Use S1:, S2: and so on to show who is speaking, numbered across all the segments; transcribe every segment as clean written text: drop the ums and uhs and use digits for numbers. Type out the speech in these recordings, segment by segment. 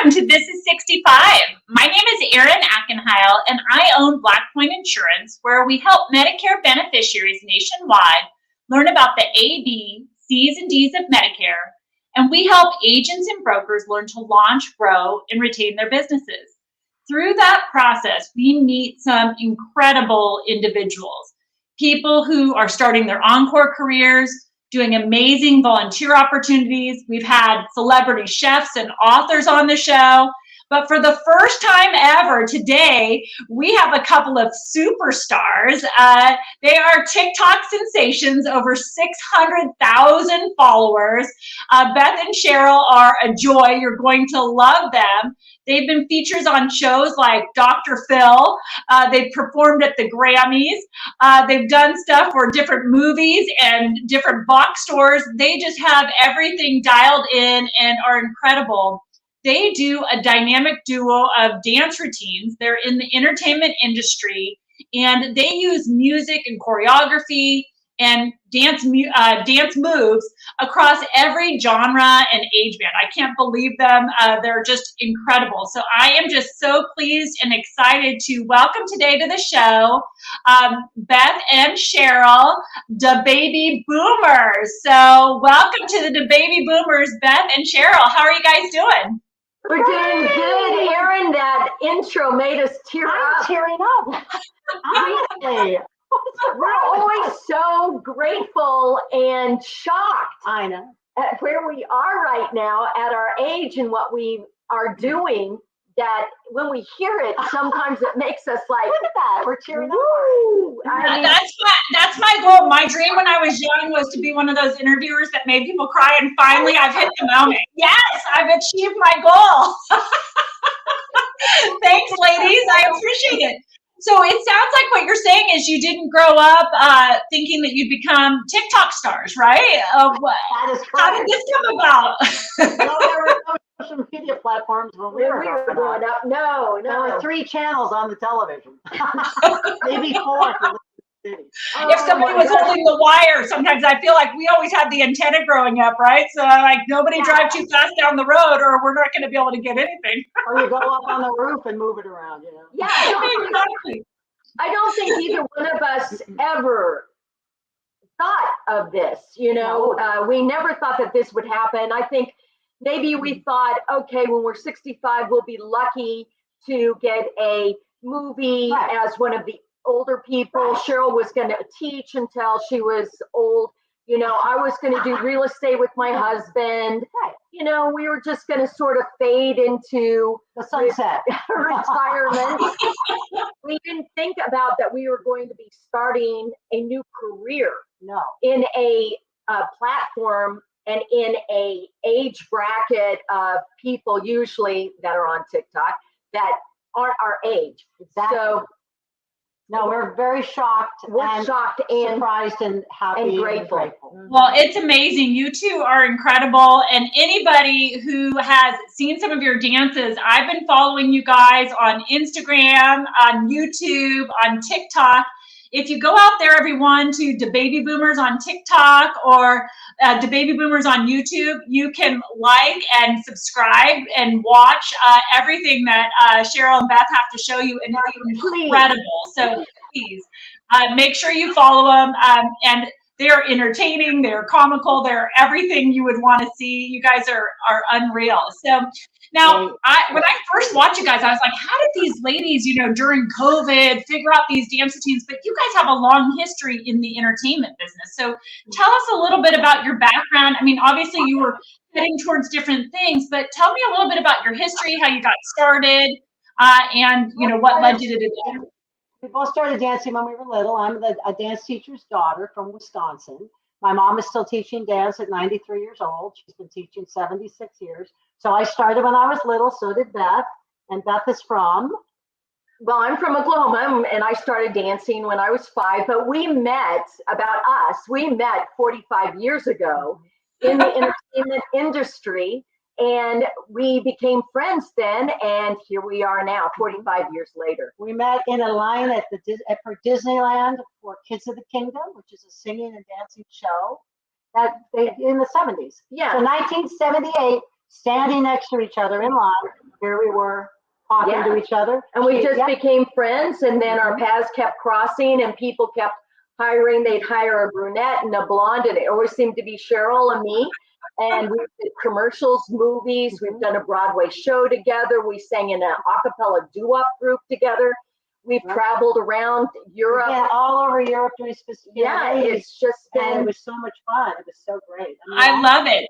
S1: welcome to This is 65. My name is Erin Ackenheil, and I own Blackpoint Insurance, where we help Medicare beneficiaries nationwide learn about the A, B, C's, and D's of Medicare, and we help agents and brokers learn to launch, grow, and retain their businesses. Through that process, we meet some incredible individuals, people who are starting their encore careers, doing amazing volunteer opportunities. We've had celebrity chefs and authors on the show. But for the first time ever today, we have a couple of superstars. They are TikTok sensations, over 600,000 followers. Beth and Cheryl are a joy. You're going to love them. They've been features on shows like Dr. Phil. They've performed at the Grammys. They've done stuff for different movies and different box stores. They just have everything dialed in and are incredible. They do a dynamic duo of dance routines. They're in the entertainment industry, and they use music and choreography and dance moves across every genre and age band. I can't believe them. They're just incredible. So I am just so pleased and excited to welcome today to the show Beth and Cheryl, DaBaby Boomers. So welcome to the DaBaby Boomers, Beth and Cheryl. How are you guys doing?
S2: We're doing good, Erin. That intro made us tear up.
S3: I'm tearing up.
S2: Honestly, we're always so grateful and shocked.
S3: I know.
S2: At where we are right now at our age and what we are doing, that when we hear it, sometimes it makes us like,
S3: look at that, we're cheering
S2: woo!
S3: up.
S1: That's my goal. My dream when I was young was to be one of those interviewers that made people cry, and finally I've hit the moment. Yes, I've achieved my goal. Thanks, ladies. I appreciate it. So it sounds like what you're saying is you didn't grow up thinking that you'd become TikTok stars, right?
S3: That is correct.
S1: How did this come about?
S3: Well, there were no social media platforms when we were
S2: growing up. No.
S3: There were 3 channels on the television. Maybe 4 for the city.
S1: If somebody was holding the wire, sometimes I feel like we always had the antenna growing up, right? So like nobody drive too fast down the road or we're not going to be able to get anything.
S3: Or you go up on the roof and move it around, you know?
S2: Yeah,
S1: Exactly.
S2: I don't think either one of us ever thought of this, you know.
S3: No.
S2: We never thought that this would happen. I think maybe we thought, okay, when we're 65, we'll be lucky to get a movie as one of the older people. Cheryl was going to teach until she was old. You know, I was going to do real estate with my husband. You know, we were just going to sort of fade into
S3: the sunset,
S2: retirement. We didn't think about that we were going to be starting a new career.
S3: No.
S2: In a platform and in a age bracket of people usually that are on TikTok that aren't our age.
S3: Exactly.
S2: So
S3: no, we're very shocked.
S2: We're shocked and
S3: surprised and happy
S2: and grateful.
S1: Well, it's amazing. You two are incredible. And anybody who has seen some of your dances, I've been following you guys on Instagram, on YouTube, on TikTok. If you go out there, everyone, to DaBaby Boomers on TikTok or DaBaby Boomers on YouTube, you can like and subscribe and watch everything that Cheryl and Beth have to show you, and it's incredible. So please make sure you follow them. And they're entertaining, they're comical, they're everything you would want to see. You guys are unreal. So now, when I first watched you guys, I was like, how did these ladies, you know, during COVID figure out these dance routines? But you guys have a long history in the entertainment business. So tell us a little bit about your background. I mean, obviously you were heading towards different things, but tell me a little bit about your history, how you got started, and, you know, what led you to do that.
S3: We both started dancing when we were little. I'm a dance teacher's daughter from Wisconsin. My mom is still teaching dance at 93 years old. She's been teaching 76 years. So I started when I was little, so did Beth. And Beth is from?
S2: Well, I'm from Oklahoma, and I started dancing when I was 5. But we met, 45 years ago in the entertainment industry. And we became friends then, and here we are now, 45 years later.
S3: We met in a line for Disneyland for Kids of the Kingdom, which is a singing and dancing show in the 70s.
S2: Yeah.
S3: So 1978, standing next to each other in line. here we were talking
S2: Yeah.
S3: to each other.
S2: And we just
S3: Yeah.
S2: became friends, and then our
S3: Mhm.
S2: paths kept crossing, and people kept hiring. They'd hire a brunette and a blonde, and it always seemed to be Cheryl and me. And we did commercials, movies. We've done a Broadway show together. We sang in an a cappella doo-wop group together. We've
S3: Right.
S2: traveled around Europe.
S3: Yeah, all over Europe doing specific.
S2: Yeah, it's just
S3: and it
S2: been,
S3: was so much fun. It was so great.
S1: I love it.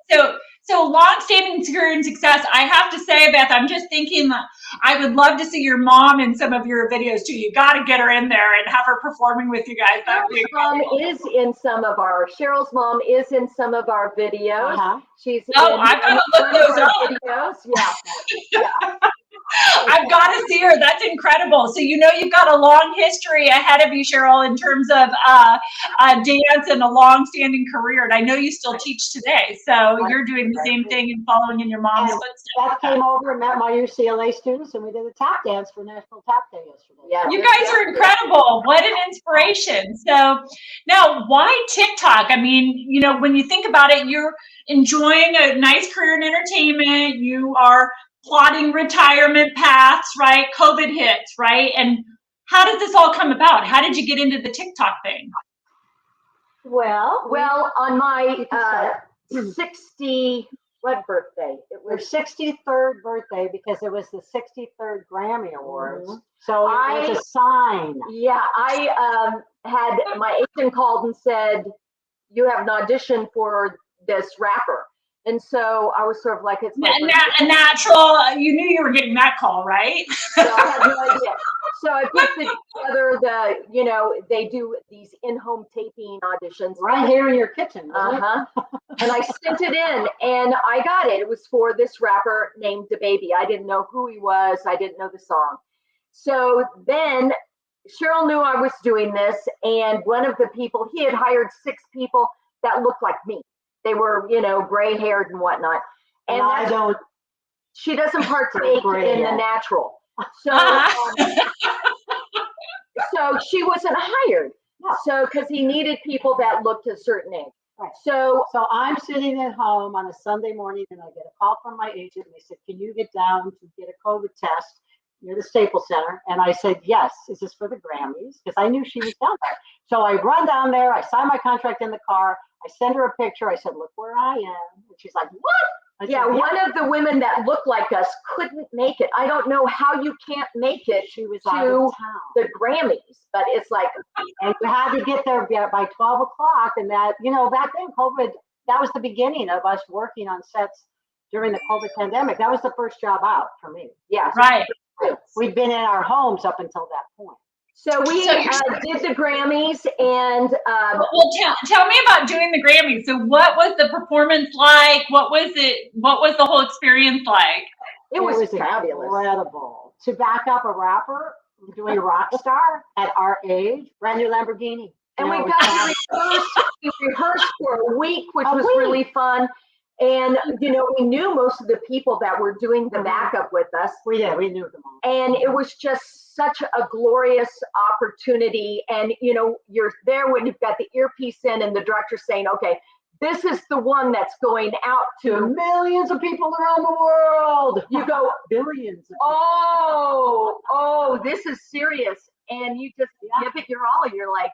S1: So long-standing career and success. I have to say, Beth, I'm just thinking that I would love to see your mom in some of your videos too. You got to get her in there and have her performing with you guys. That'd be
S2: Cheryl's mom is in some of our videos.
S3: Uh-huh.
S2: She's
S1: Oh,
S2: in
S1: I've got to look
S2: one of
S1: those
S2: our
S1: up.
S2: videos. Yeah.
S1: I've got to see her. That's incredible. So you know you've got a long history ahead of you, Cheryl, in terms of dance and a long-standing career. And I know you still teach today, so you're doing the same thing and following in your mom's
S3: And
S1: footsteps.
S3: Beth came over and met my UCLA students, and we did a tap dance for National Tap Day yesterday.
S2: Yeah.
S1: You guys are incredible. What an inspiration. So now, why TikTok? I mean, you know, when you think about it, you're enjoying a nice career in entertainment. You are plotting retirement paths, right? COVID hits, right? And how did this all come about? How did you get into the TikTok thing?
S3: Well,
S2: On my
S3: start.
S2: 60, what birthday? It
S3: Her
S2: was
S3: 63rd birthday, because it was the 63rd Grammy Awards.
S2: Mhm.
S3: So it was a sign.
S2: Yeah, I had my agent called and said, you have an audition for this rapper. And so I was sort of like, it's like
S1: A natural, you knew you were getting that call, right?
S2: so I had no idea. So I put together they do these in-home taping auditions.
S3: Right here in your kitchen.
S2: Uh-huh. And I sent it in and I got it. It was for this rapper named DaBaby. I didn't know who he was. I didn't know the song. So then Cheryl knew I was doing this, and one of the people, he had hired 6 people that looked like me. They were, gray haired and whatnot.
S3: And I don't.
S2: She doesn't partake in the natural. So, so she wasn't hired.
S3: No.
S2: So, because he needed people that looked a certain age.
S3: Right.
S2: So
S3: I'm sitting at home on a Sunday morning, and I get a call from my agent, and they said, "Can you get down to get a COVID test near the Staples Center?" And I said, "Yes." Is this for the Grammys? Because I knew she was down there. So I run down there. I sign my contract in the car. I send her a picture. I said, "Look where I am." And she's like, "What?" I said,
S2: one of the women that looked like us couldn't make it. I don't know how you can't make it.
S3: She was
S2: to
S3: out of town.
S2: the Grammys, but it's like,
S3: and you had to get there by 12 o'clock. And that, back then, COVID, that was the beginning of us working on sets during the COVID pandemic. That was the first job out for me.
S2: yeah,
S1: Right.
S3: We'd been in our homes up until that point.
S2: So we did the Grammys, and
S1: well, tell me about doing the Grammys. So what was the performance like? What was it? What was the whole experience like?
S2: it was fabulous.
S3: Incredible. To back up a rapper doing rock star at our age, brand new Lamborghini.
S2: And we got to rehearse. We rehearsed for a week, which was really fun. And, we knew most of the people that were doing the backup with us.
S3: We knew them all.
S2: And it was just such a glorious opportunity. And, you're there when you've got the earpiece in and the director's saying, okay, this is the one that's going out to
S3: millions of people around the world.
S2: You go,
S3: billions.
S2: Oh, this is serious. And you just give it your all. And you're like,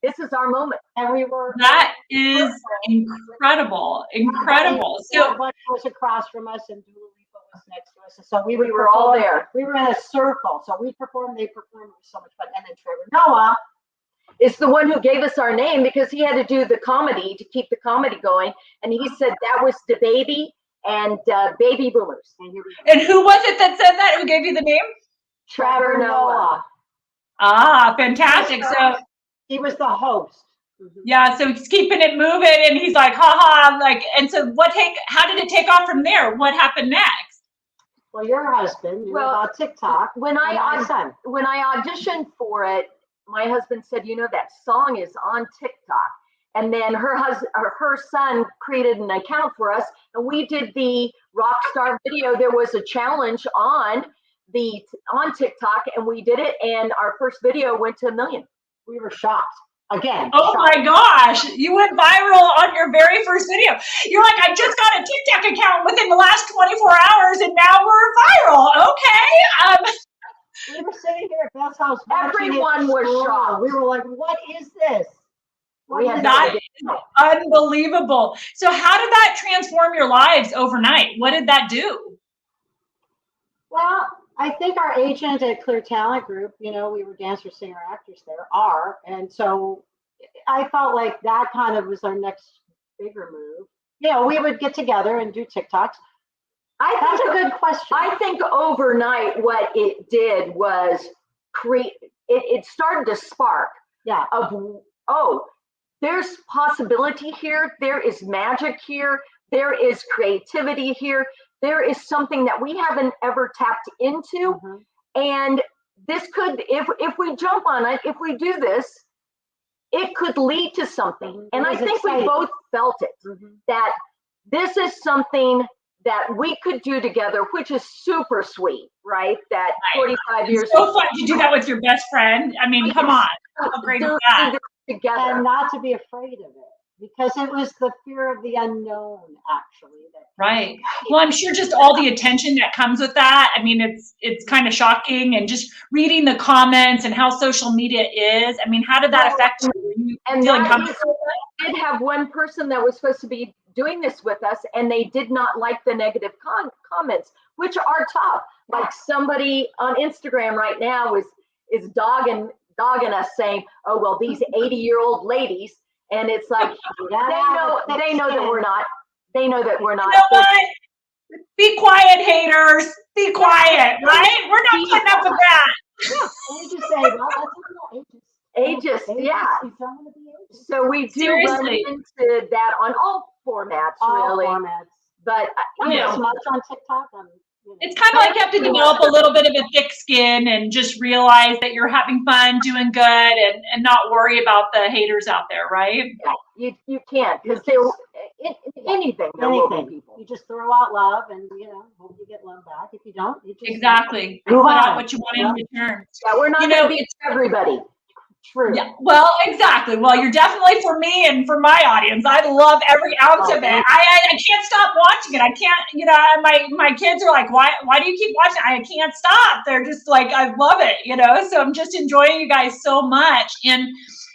S2: this is our moment.
S3: And we were.
S1: That is incredible. Incredible. So
S3: Bunch was across from us, and Dua Lipa was next to us. And so we
S2: were all there.
S3: We were in a circle. So we performed, they performed. It was so much fun. And then Trevor Noah
S2: is the one who gave us our name, because he had to do the comedy to keep the comedy going. And he said that was DaBaby and Baby Boomers.
S1: And who was it that said that? Who gave you the name?
S2: Trevor Noah.
S1: Ah, fantastic. So
S3: he was the host.
S1: Yeah, so he's keeping it moving, and he's like, haha, and so how did it take off from there? What happened next?
S3: Well, your husband knew about TikTok.
S2: When I auditioned for it, my husband said, that song is on TikTok. And then her son created an account for us, and we did the Rockstar video. There was a challenge on TikTok, and we did it, and our first video went to 1 million.
S3: We were shocked. Again.
S1: Oh my gosh, you went viral on your very first video. You're like, I just got a TikTok account within the last 24 hours and now we're viral. Okay.
S3: We were sitting here at Beth's house.
S2: Everyone was shocked.
S3: We were like, what is this?
S1: That is unbelievable. So how did that transform your lives overnight? What did that do?
S3: Well, I think our agent at Clear Talent Group, we were dancers, singer, actors there, and so I felt like that kind of was our next bigger move. We would get together and do TikToks. That's a good question.
S2: I think overnight what it did was it started to spark of, there's possibility here. There is magic here. There is creativity here. There is something that we haven't ever tapped into.
S3: Mm-hmm.
S2: And this could, if we jump on it, if we do this, it could lead to something. And I think we both felt it, that this is something that we could do together, which is super sweet, right? That 45 years.
S1: It's so fun to do that with your best friend. I mean, come on. How great is that?
S2: Together.
S3: And not to be afraid of it, because it was the fear of the unknown, actually.
S1: Right. Well, I'm sure just all the attention that comes with that. I mean, it's kind of shocking, and just reading the comments and how social media is. I mean, how did that affect you?
S2: And feeling comfortable? I did have one person that was supposed to be doing this with us, and they did not like the negative comments, which are tough. Like somebody on Instagram right now is dogging us, saying, "Oh well, these 80-year-old ladies," and it's like they know that we're not. They know that we're not.
S1: You know what? Be quiet, haters. Be quiet, right? We're not putting up with that.
S3: And you just say, well, that's
S2: ageist, yeah.
S3: You don't want to be ageist.
S2: So we do run into that on all formats, really.
S3: All formats.
S2: But
S3: as much on TikTok.
S1: It's kind of like you have to develop a little bit of a thick skin and just realize that you're having fun, doing good, and not worry about the haters out there, right?
S2: Yeah, you can't, because there will be people.
S3: You just throw out love, and hope you get love back. If you don't, you just
S1: exactly. Put out what you want in return.
S2: Yeah, we're not going to be everybody.
S3: True.
S1: Yeah. Well, exactly. Well, you're definitely for me and for my audience. I love every ounce of it. I can't stop watching it. I can't, my kids are like, why do you keep watching? I can't stop. They're just like, I love it, so I'm just enjoying you guys so much. And,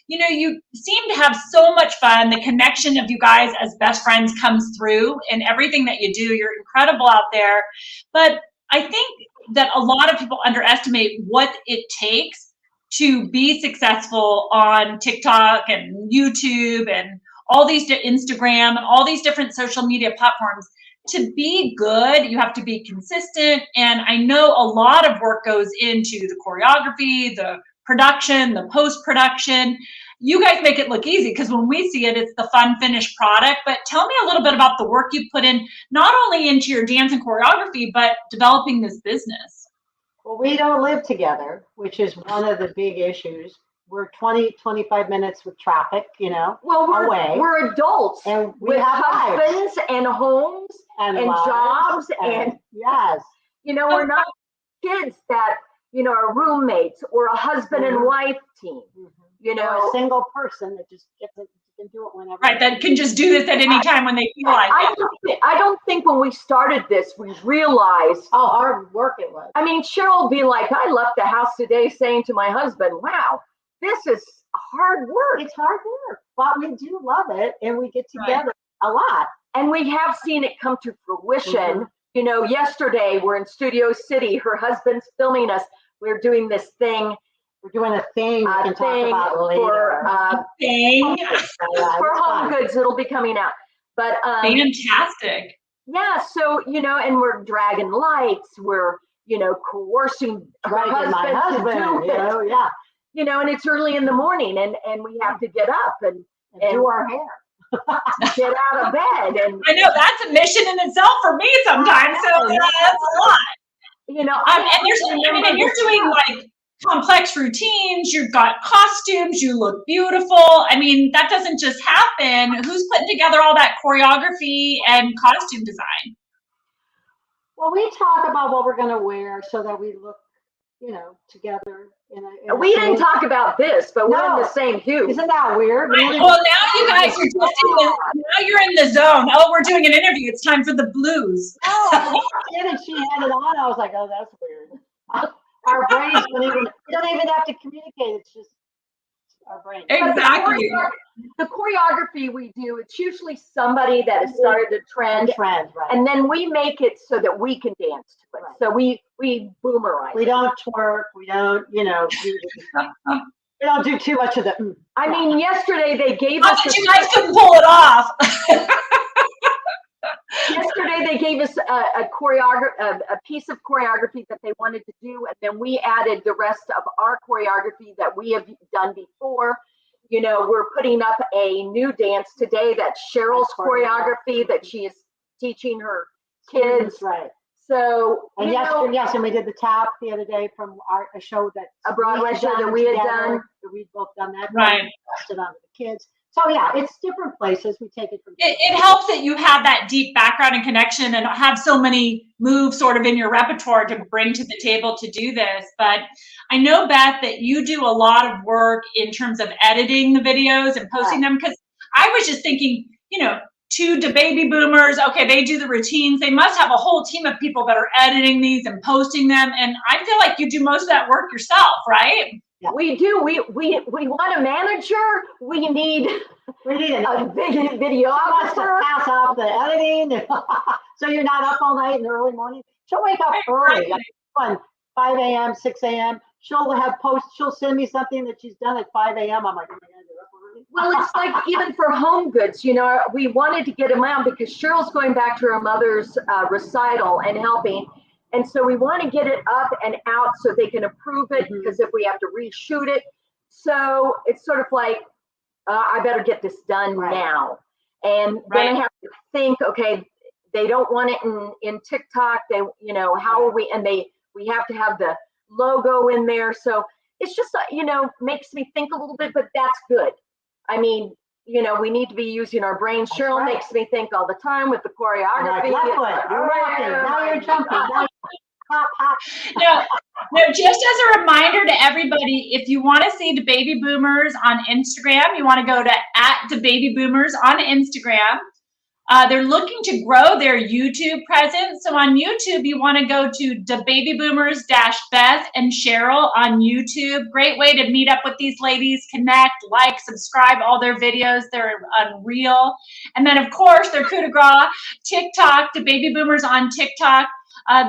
S1: you seem to have so much fun. The connection of you guys as best friends comes through in everything that you do. You're incredible out there. But I think that a lot of people underestimate what it takes to be successful on TikTok and YouTube and all these Instagram and all these different social media platforms. To be good, you have to be consistent. And I know a lot of work goes into the choreography, the production, the post-production. You guys make it look easy, because when we see it, it's the fun finished product. But tell me a little bit about the work you put in, not only into your dance and choreography, but developing this business.
S3: Well, we don't live together, which is one of the big issues. We're 25 minutes with traffic,
S2: Well, we're adults,
S3: and we
S2: with
S3: have
S2: husbands and homes and jobs, and
S3: yes,
S2: we're not kids that are roommates or a husband and wife team.
S3: Or a single person that just can do it whenever.
S1: Right, that can just do this at any time when they feel like it.
S2: I don't think when we started this, we realized
S3: how hard work it was.
S2: I mean, Cheryl will be like, I left the house today saying to my husband, wow, this is hard work.
S3: It's hard work, but we do love it, and we get together a lot.
S2: And we have seen it come to fruition. Yesterday we're in Studio City. Her husband's filming us. We're doing this thing.
S3: We're doing a thing we can talk about later.
S2: For Home Goods, it'll be coming out. But
S1: fantastic.
S2: Yeah, so and we're dragging lights. We're coercing her husband to do it. And it's early in the morning, and we have to get up and
S3: do our hair,
S2: get out of bed. And
S1: I know that's a mission in itself for me sometimes. So that's a lot. And you're doing like complex routines, you've got costumes, you look beautiful. I mean, that doesn't just happen. Who's putting together all that choreography and costume design?
S3: Well, we talk about what we're going to wear so that we look together in a
S2: We didn't
S3: same-
S2: talk about this, but we're in
S3: No.
S2: the same hoop.
S3: Isn't that weird?
S1: Well, now you guys are just now you're in the zone. Oh, we're doing an interview. It's time for the blues.
S3: Oh, I walked in and she had it on. I was like, oh, that's weird. Our brains we don't even have to communicate. It's just our brain.
S1: Exactly.
S2: The choreography we do, it's usually somebody that has started a trend,
S3: Right.
S2: and then we make it so that we can dance to it.
S3: Right.
S2: So we boomerize.
S3: We don't twerk. We don't, do we don't do too much of the.
S2: I mean, yesterday they gave
S1: Not
S2: us
S1: that you guys couldn't pull it off.
S2: yesterday they gave us a piece of choreography that they wanted to do, and then we added the rest of our choreography that we have done before. We're putting up a new dance today that's Cheryl's choreography that she is teaching her kids.
S3: Right.
S2: So,
S3: And yes, and we did the tap the other day from a show that
S2: a Broadway show that we had done.
S3: We've both done that.
S1: Right.
S3: Tested on the kids. So yeah, it's different places. We take it from.
S1: It helps that you have that deep background and connection and have so many moves sort of in your repertoire to bring to the table to do this. But I know, Beth, that you do a lot of work in terms of editing the videos and posting them, because I was just thinking, two DaBaby boomers, okay, they do the routines. They must have a whole team of people that are editing these and posting them. And I feel like you do most of that work yourself, right?
S2: Yeah. We do. We want a manager. We need a videographer
S3: to pass off the editing, so you're not up all night in the early morning. She'll wake up early, like 5 a.m., 6 a.m. She'll send me something that she's done at 5 a.m. I'm like, oh my God, you're up already?
S2: Well, it's like even for Home Goods, we wanted to get them out because Cheryl's going back to her mother's recital and helping. And so we want to get it up and out so they can approve it, because if we have to reshoot it. So it's sort of like, I better get this done now. And then I have to think, okay, they don't want it in TikTok. They, how are we, and we have to have the logo in there. So it's just, makes me think a little bit, but that's good. I mean, we need to be using our brains. Cheryl makes me think all the time with the choreography.
S3: You're rocking. Now you're jumping. Hop.
S1: No, just as a reminder to everybody, if you want to see DaBaby Boomers on Instagram, you want to go to @DaBaby Boomers on Instagram. They're looking to grow their YouTube presence. So on YouTube, you want to go to DaBaby Boomers Beth and Cheryl on YouTube. Great way to meet up with these ladies, connect, like, subscribe all their videos. They're unreal. And then, of course, their coup de grace, TikTok, DaBaby Boomers on TikTok.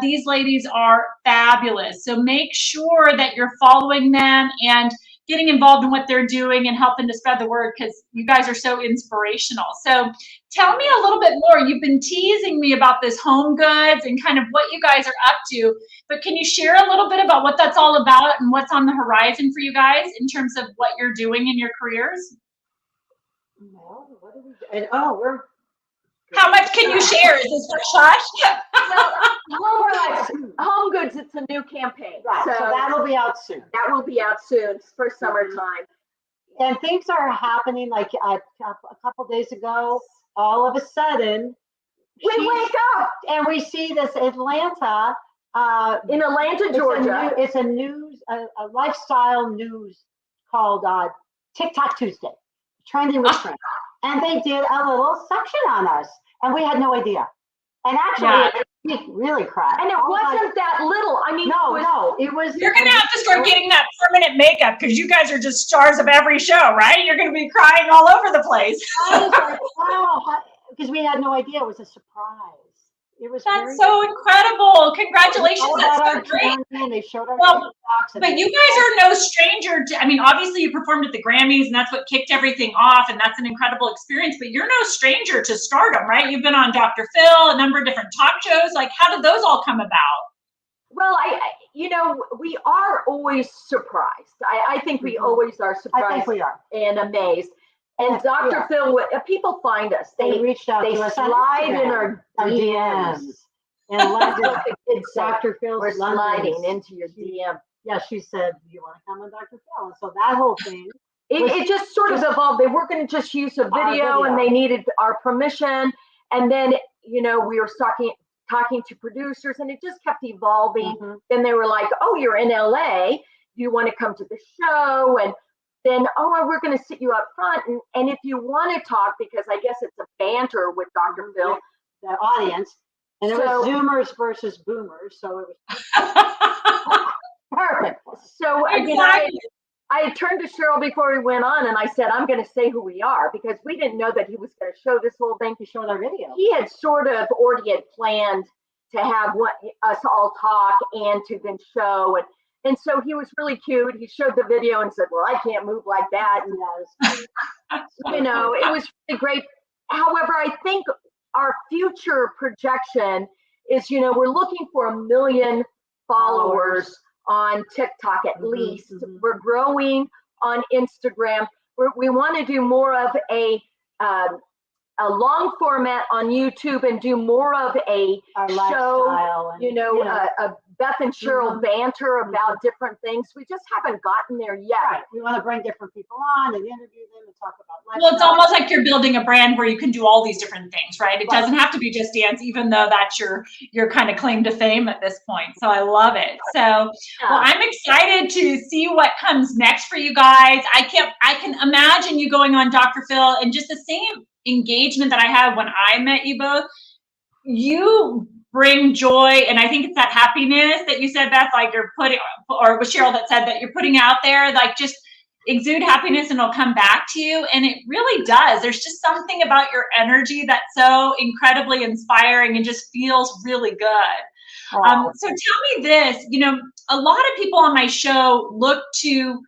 S1: These ladies are fabulous. So make sure that you're following them and getting involved in what they're doing and helping to spread the word, because you guys are so inspirational. So tell me a little bit more. You've been teasing me about this Home Goods and kind of what you guys are up to, but can you share a little bit about what that's all about and what's on the horizon for you guys in terms of what you're doing in your careers?
S3: No, what are we doing? We're.
S1: How much can you share? Is this hush?
S2: Home Goods, it's a new campaign.
S3: Right, so that'll be out soon.
S2: That will be out soon for summertime.
S3: And things are happening, like a couple days ago, all of a sudden,
S2: we wake up
S3: and we see this Atlanta.
S2: In Atlanta, Georgia.
S3: It's a lifestyle news called TikTok Tuesday, Trending with Trend. And they did a little section on us, and we had no idea. And actually, it really cried.
S2: And it wasn't that little. I mean,
S3: no, it was.
S1: You're going to have to start getting that permanent makeup, because you guys are just stars of every show, right? You're going to be crying all over the place.
S3: I was like, wow, because we had no idea. It was a surprise. It was.
S1: That's so incredible. Congratulations. That's so great.
S3: And they showed our
S1: but you guys are no stranger to, I mean, obviously you performed at the Grammys and that's what kicked everything off, and that's an incredible experience, but you're no stranger to stardom, right? You've been on Dr. Phil, a number of different talk shows. Like, how did those all come about?
S2: Well, we are always surprised. I think we always are surprised.
S3: I think we are.
S2: And amazed. And Dr. Phil, people find us. They
S3: reached out to us.
S2: Slide in our DMs.
S3: And Dr. Phil's
S2: we're sliding into your DM.
S3: Yeah, she said, "Do you want to come on Dr. Phil?" And so that whole thing.
S2: It just sort of evolved. They were going to just use a video, and they needed our permission. And then, we were talking to producers, and it just kept evolving.
S3: Mhm.
S2: Then they were like, oh, you're in LA. Do you want to come to the show? And then, oh, we're going to sit you up front. And if you want to talk, because I guess it's a banter with Dr. Phil.
S3: The audience. And it was
S2: So-
S3: Zoomers versus Boomers. So it was perfect.
S2: So
S1: Exactly.
S2: I had turned to Cheryl before we went on, and I said, I'm going to say who we are, because we didn't know that he was going to show this whole thing.
S3: To show their video.
S2: He had sort of already had planned to have us all talk and to then show. And so he was really cute. He showed the video and said, well, I can't move like that. And you know, it was really great. However, I think our future projection is, you know, we're looking for 1 million followers on TikTok at least. We're growing on Instagram. We want to do more of a long format on YouTube and do more of a
S3: Our
S2: show,
S3: lifestyle and,
S2: you know, a Beth and Cheryl banter about different things. We just haven't gotten there yet.
S3: right. We want to bring different people on and interview them and talk about lifestyle.
S1: Well, it's almost like you're building a brand where you can do all these different things, right? It doesn't have to be just dance, even though that's your kind of claim to fame at this point. So I love it. So, well, I'm excited to see what comes next for you guys. I can imagine you going on Dr. Phil and just the same engagement that I had when I met you both. You bring joy, and I think it's that happiness that you said, Beth, like you're putting, or was Cheryl that said that you're putting out there, like just exude happiness and it'll come back to you. And it really does. There's just something about your energy that's so incredibly inspiring and just feels really good. So tell me this, you know, a lot of people on my show look to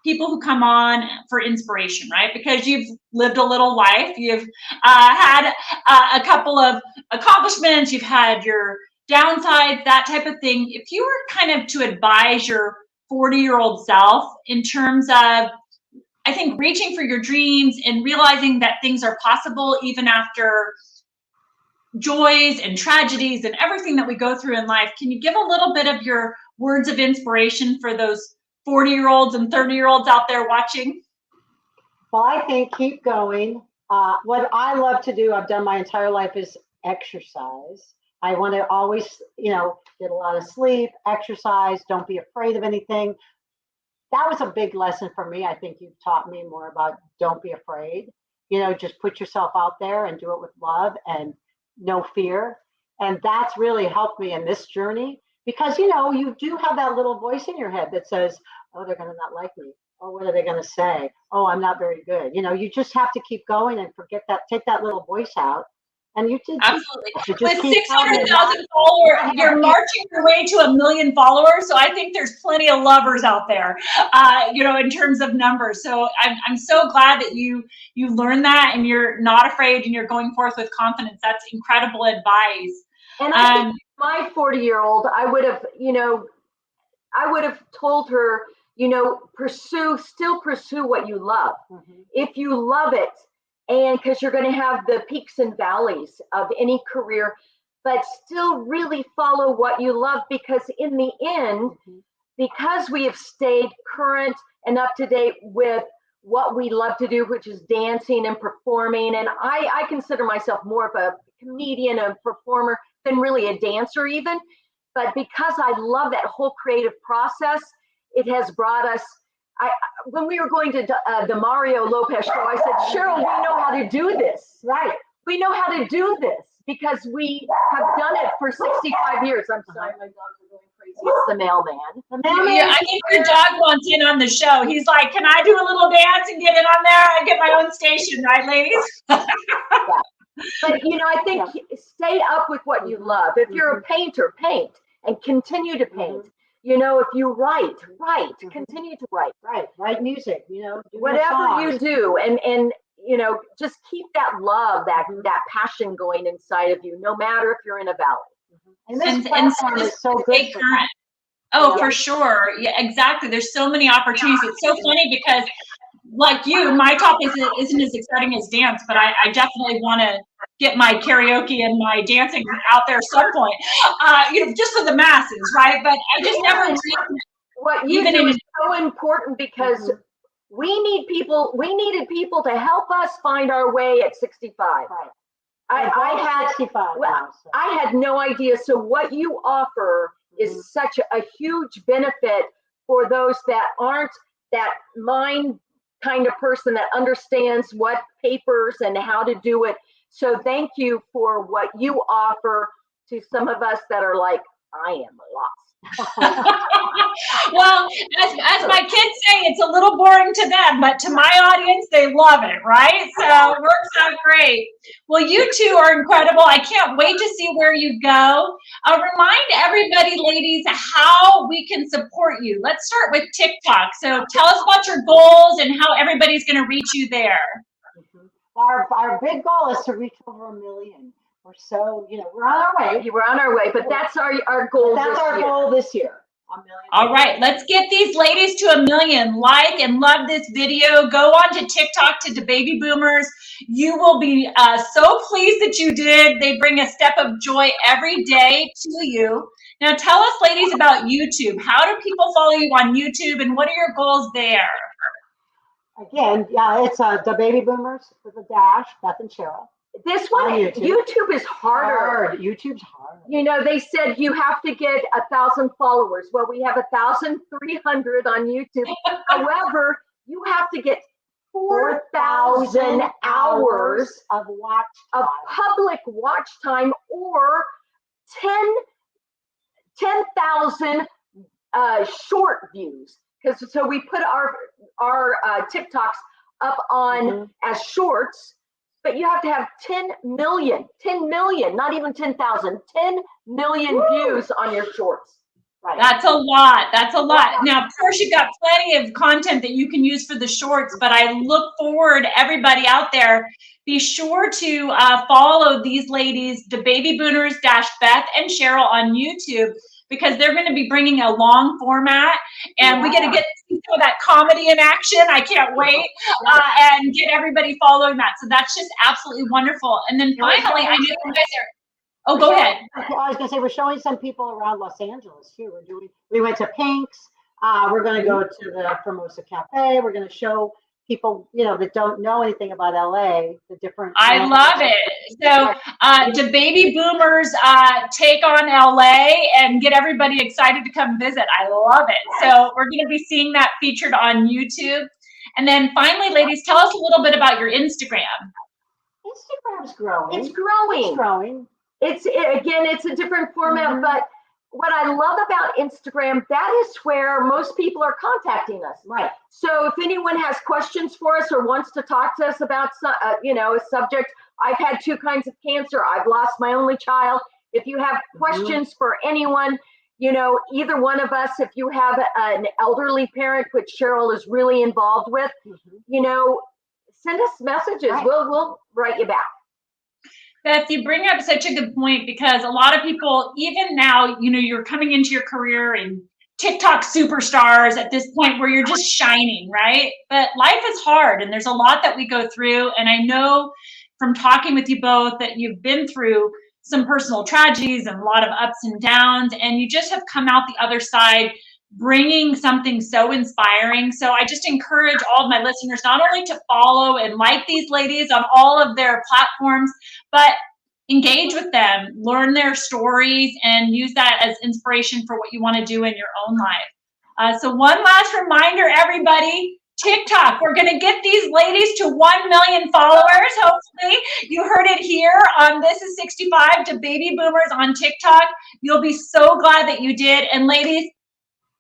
S1: people who come on for inspiration, right? Because you've lived a little life, you've had a couple of accomplishments, you've had your downsides, that type of thing. If you were kind of to advise your 40-year-old self in terms of, I think, reaching for your dreams and realizing that things are possible even after joys and tragedies and everything that we go through in life, can you give a little bit of your words of inspiration for those 40-year-olds and 30-year-olds out there watching?
S3: Well, I think keep going. What I love to do, I've done my entire life, is exercise. I want to always, you know, get a lot of sleep, exercise, don't be afraid of anything. That was a big lesson for me. I think you've taught me more about don't be afraid. You know, just put yourself out there and do it with love and no fear. And that's really helped me in this journey. Because, you know, you do have that little voice in your head that says, oh, they're going to not like me. Oh, what are they going to say? Oh, I'm not very good. You know, you just have to keep going and forget that, take that little voice out. And you did.
S1: Absolutely.
S3: You
S1: With 600,000 followers, you're marching your way to 1 million followers. So I think there's plenty of lovers out there, you know, in terms of numbers. So I'm so glad that you learned that and you're not afraid and you're going forth with confidence. That's incredible advice.
S2: And I think my 40-year-old, I would have, you know, I would have told her, you know, still pursue what you love. If you love it, and because you're going to have the peaks and valleys of any career, but still really follow what you love, because in the end, because we have stayed current and up to date with what we love to do, which is dancing and performing. And I consider myself more of a comedian, a performer, than really a dancer even. But because I love that whole creative process, it has brought us, when we were going to the Mario Lopez show, I said, Cheryl, we know how to do this. Right. We know how to do this because we have done it for 65 years. I'm sorry, my dogs are going crazy. It's the mailman. The mailman.
S1: Yeah, I think your dog wants in on the show. He's like, can I do a little dance and get in on there? I get my own station, right, ladies?
S2: But, you know, I think stay up with what you love. If you're a painter, paint and continue to paint. You know, if you write, continue to write.
S3: Write music, you know.
S2: Whatever you do, and you know, just keep that love, that passion going inside of you, no matter if you're in a valley.
S3: And this platform is so good for that.
S1: Oh, for sure. Yeah, exactly. There's so many opportunities. It's so funny because, like you, my topic isn't as exciting as dance, but I definitely want to get my karaoke and my dancing out there at some point, you know, just for the masses, right? But I just never.
S2: What you do is so important because we needed people to help us find our way at 65. I had
S3: 65
S2: well,
S3: now, so.
S2: I had no idea. So what you offer is such a huge benefit for those that aren't that mind kind of person that understands what papers and how to do it. So thank you for what you offer to some of us that are like, I am lost.
S1: Well, as my kids say, it's a little boring to them, but to my audience, they love it, right? So it works out great. Well, you two are incredible. I can't wait to see where you go. Remind everybody, ladies, how we can support you. Let's start with TikTok. So tell us about your goals and how everybody's going to reach you there.
S3: Our big goal is to reach over 1 million. We're so, we're on our way.
S2: We're on our way, but that's our goal.
S3: That's our goal this year. 1 million.
S1: All right, let's get these ladies to 1 million. Like and love this video. Go on to TikTok to DaBaby Boomers. You will be so pleased that you did. They bring a step of joy every day to you. Now tell us, ladies, about YouTube. How do people follow you on YouTube, and what are your goals there?
S3: Again, yeah, it's DaBaby Boomers with a dash, Beth and Cheryl.
S2: This one, YouTube is harder.
S3: YouTube's hard.
S2: They said you have to get 1,000 followers. Well, we have 1,300 on YouTube. However, you have to get 4,000 hours
S3: of watch time.
S2: of public watch time, or 10,000 short views. So we put our TikToks up on as shorts. But you have to have 10 million, not even 10,000, 10 million views on your shorts.
S1: Right. That's a lot. That's a lot. Now, of course, you've got plenty of content that you can use for the shorts, but I look forward, everybody out there, be sure to follow these ladies, DaBaby Boomers - Beth and Cheryl on YouTube, because they're going to be bringing a long format, and we get to get some of that comedy in action. I can't wait, and get everybody following that. So that's just absolutely wonderful. And then finally, I know you guys are. Oh, go ahead.
S3: I was going to say, we're showing some people around Los Angeles too. We went to Pink's. We're going to go to the Formosa Cafe. We're going to show people, that don't know anything about LA, the different.
S1: I love it. So DaBaby Boomers take on LA and get everybody excited to come visit. I love it. So we're going to be seeing that featured on YouTube. And then finally, ladies, tell us a little bit about your Instagram.
S3: Instagram's growing.
S2: It's growing.
S3: It's growing.
S2: It's a different format, but what I love about Instagram, that is where most people are contacting us.
S3: Right.
S2: So if anyone has questions for us or wants to talk to us about, a subject, I've had 2 kinds of cancer. I've lost my only child. If you have questions for anyone, either one of us, if you have an elderly parent, which Cheryl is really involved with, send us messages.
S3: Right.
S2: We'll write you back.
S1: Beth, you bring up such a good point, because a lot of people, even now, you're coming into your career and TikTok superstars at this point where you're just shining, right? But life is hard, and there's a lot that we go through. And I know from talking with you both that you've been through some personal tragedies and a lot of ups and downs, and you just have come out the other side bringing something so inspiring. So I just encourage all of my listeners not only to follow and like these ladies on all of their platforms, but engage with them, learn their stories, and use that as inspiration for what you want to do in your own life. So one last reminder, everybody, TikTok, we're going to get these ladies to 1 million followers. Hopefully you heard it here on This Is 65 DaBaby Boomers on TikTok. You'll be so glad that you did. And ladies,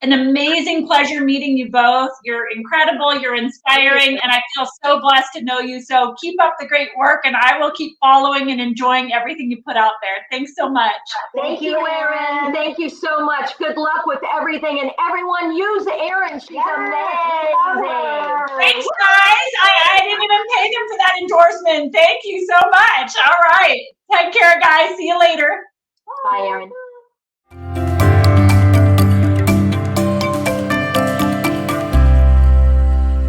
S1: an amazing pleasure meeting you both. You're incredible. You're inspiring. And I feel so blessed to know you. So keep up the great work, and I will keep following and enjoying everything you put out there. Thanks so much.
S2: Thank you, Erin. Thank you so much. Good luck with everything. And everyone use Erin. She's amazing.
S1: Thanks, guys. I didn't even pay them for that endorsement. Thank you so much. All right. Take care, guys. See you later.
S2: Bye, Erin.